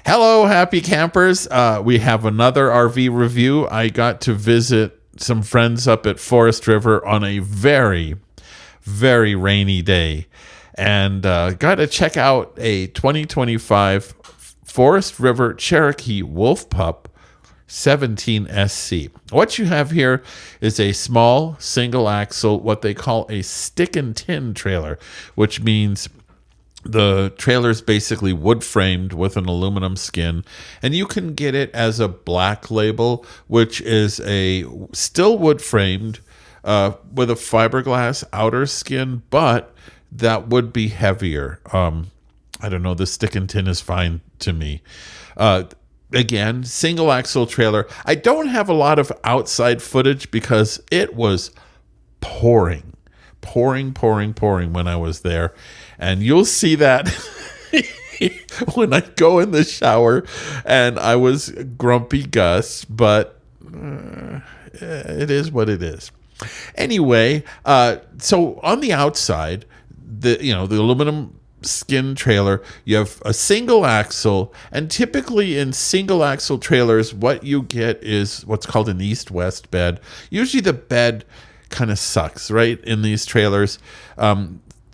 Hello, happy campers. We have another RV review. I got to visit some friends up at Forest River on a very, very rainy day and got to check out a 2025 Forest River Cherokee Wolf Pup 17SC. What you have here is a small single axle, what they call a stick and tin trailer, which means the trailer is basically wood framed with an aluminum skin, and you can get it as a black label, which is a still wood framed with a fiberglass outer skin, but that would be heavier. I don't know. The stick and tin is fine to me. Again, single axle trailer. I don't have a lot of outside footage because it was pouring when I was there. And you'll see that when I go in the shower, and I was grumpy Gus, but it is what it is. Anyway, so on the outside, the aluminum skin trailer, you have a single axle, and typically in single axle trailers, what you get is what's called an east-west bed. Usually the bed kind of sucks, right? In these trailers,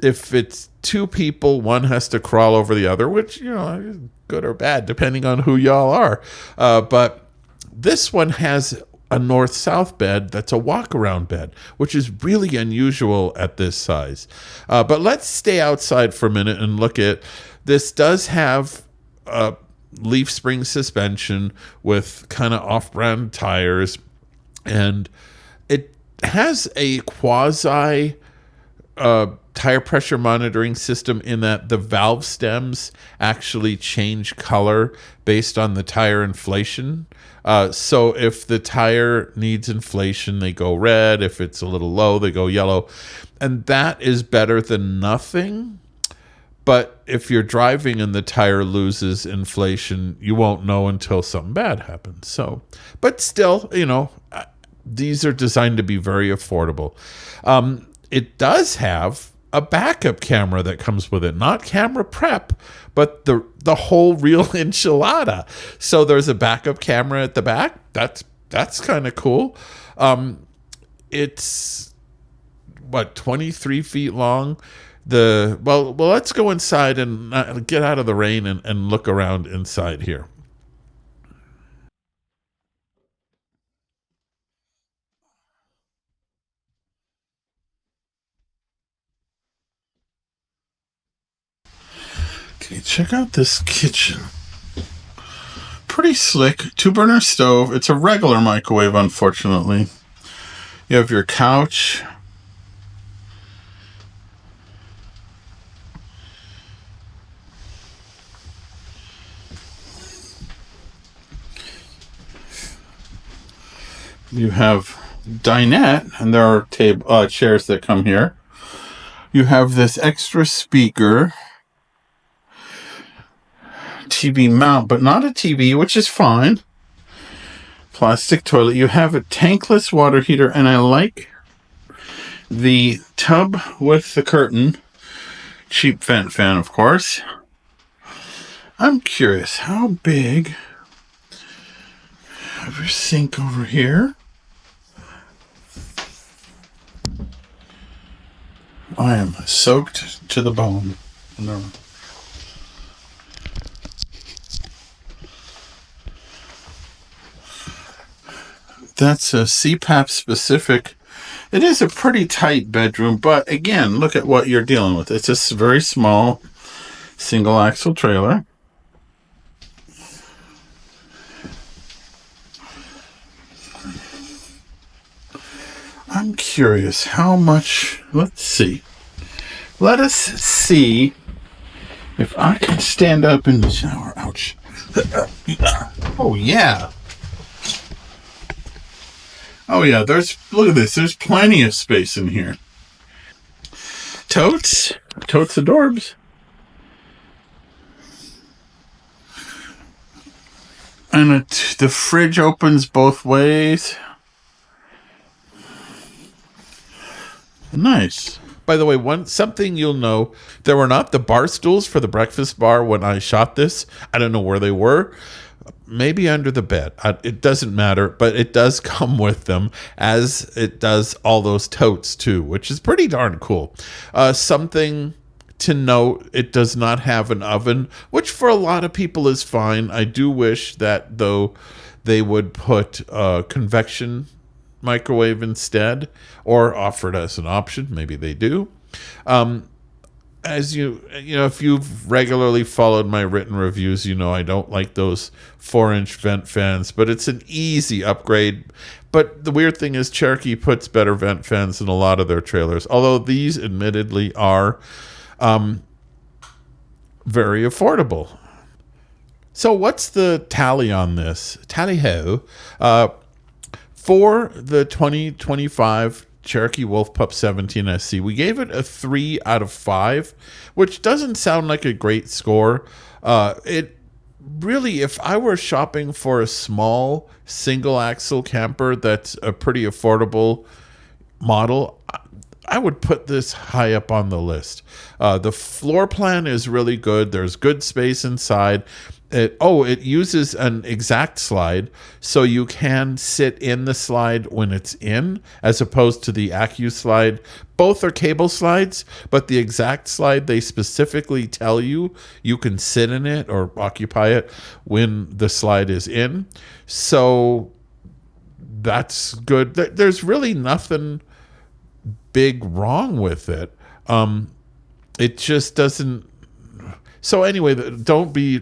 if it's two people, one has to crawl over the other, which, is good or bad, depending on who y'all are. But this one has a north-south bed that's a walk-around bed, which is really unusual at this size. But let's stay outside for a minute and look at this. Does have a leaf spring suspension with kind of off-brand tires, and it has a quasi tire pressure monitoring system in that the valve stems actually change color based on the tire inflation. So if the tire needs inflation, they go red. If it's a little low, they go yellow. And that is better than nothing. But if you're driving and the tire loses inflation, you won't know until something bad happens. So, but still, these are designed to be very affordable. It does have a backup camera that comes with it, not camera prep, but the whole real enchilada. So there's a backup camera at the back. That's kind of cool. It's 23 feet long. Well, let's go inside and get out of the rain and look around inside here. Okay, check out this kitchen. Pretty slick. 2-burner stove. It's a regular microwave, unfortunately. You have your couch. You have dinette, and there are chairs that come here. You have this extra speaker. TV mount, but not a TV, which is fine. Plastic toilet. You have a tankless water heater, and I like the tub with the curtain. Cheap vent fan, of course. I'm curious, how big? Have your sink over here. I am soaked to the bone. No. That's a CPAP specific. It is a pretty tight bedroom, but again, look at what you're dealing with. It's a very small single axle trailer. I'm curious how much. Let's see. Let us see if I can stand up in the shower. Ouch. Oh, yeah. Oh, yeah. Look at this. There's plenty of space in here. Totes adorbs. And the fridge opens both ways. Nice. By the way, something you'll know, there were not the bar stools for the breakfast bar when I shot this. I don't know where they were. Maybe under the bed. It doesn't matter, but it does come with them, as it does all those totes too, which is pretty darn cool. Something to note, it does not have an oven, which for a lot of people is fine. I do wish that, though, they would put a convection microwave instead, or offer it as an option. Maybe they do. As you know, if you've regularly followed my written reviews, you know I don't like those 4-inch vent fans, but it's an easy upgrade. But the weird thing is Cherokee puts better vent fans in a lot of their trailers, although these admittedly are very affordable. So what's the tally on this? Tally-ho. For the 2025 Cherokee Wolf Pup 17SC, we gave it a 3 out of 5, which doesn't sound like a great score. It really, if I were shopping for a small single axle camper that's a pretty affordable model, I would put this high up on the list. The floor plan is really good. There's good space inside. It uses an exact slide, so you can sit in the slide when it's in, as opposed to the Accu slide. Both are cable slides, but the exact slide, they specifically tell you can sit in it or occupy it when the slide is in. So that's good. There's really nothing big wrong with it. It just doesn't. So anyway, don't be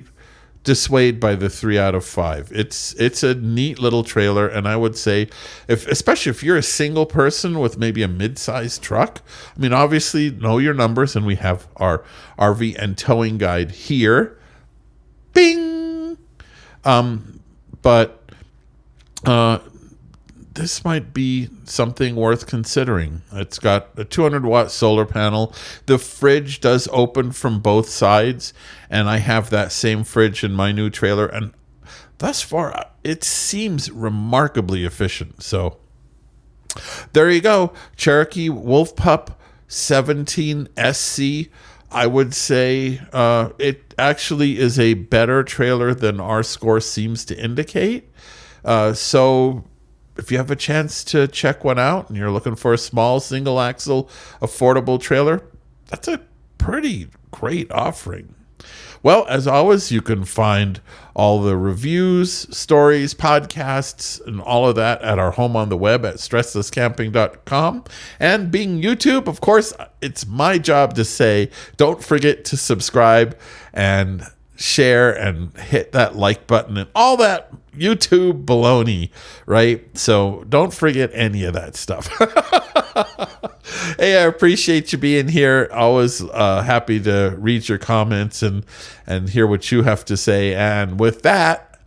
dissuaded by the 3 out of 5. It's a neat little trailer, and I would say, especially if you're a single person with maybe a mid-sized truck. I mean, obviously know your numbers, and we have our RV and towing guide here. Bing. But this might be something worth considering. It's got a 200-watt solar panel. The fridge does open from both sides, and I have that same fridge in my new trailer, and thus far, it seems remarkably efficient. So there you go. Cherokee Wolf Pup 17SC. I would say it actually is a better trailer than our score seems to indicate. So if you have a chance to check one out and you're looking for a small single axle affordable trailer, that's a pretty great offering. Well, as always, you can find all the reviews, stories, podcasts, and all of that at our home on the web at stresslesscamping.com. And being YouTube, of course, it's my job to say, don't forget to subscribe and share and hit that like button and all that YouTube baloney, right? So don't forget any of that stuff. Hey, I appreciate you being here. Always happy to read your comments and hear what you have to say. And with that,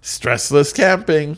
stressless camping.